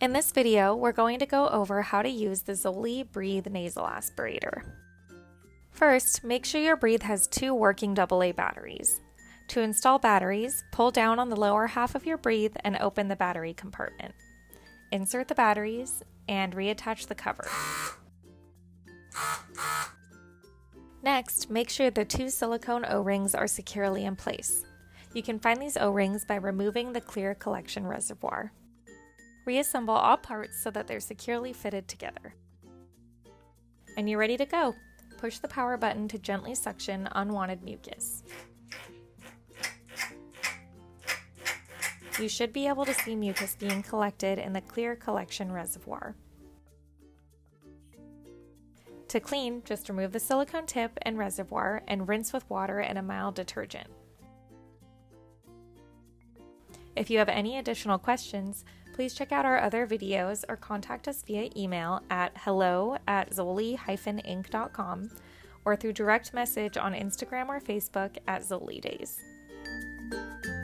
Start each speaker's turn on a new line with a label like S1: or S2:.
S1: In this video, we're going to go over how to use the ZoLi BREATHE nasal aspirator. First, make sure your Breathe has 2 working AA batteries. To install batteries, pull down on the lower half of your Breathe and open the battery compartment. Insert the batteries and reattach the cover. Next, make sure the 2 silicone O-rings are securely in place. You can find these O-rings by removing the clear collection reservoir. Reassemble all parts so that they're securely fitted together. And you're ready to go. Push the power button to gently suction unwanted mucus. You should be able to see mucus being collected in the clear collection reservoir. To clean, just remove the silicone tip and reservoir and rinse with water and a mild detergent. If you have any additional questions, please check out our other videos or contact us via email at hello@zoli-inc.com or through direct message on Instagram or Facebook at ZoLi Days.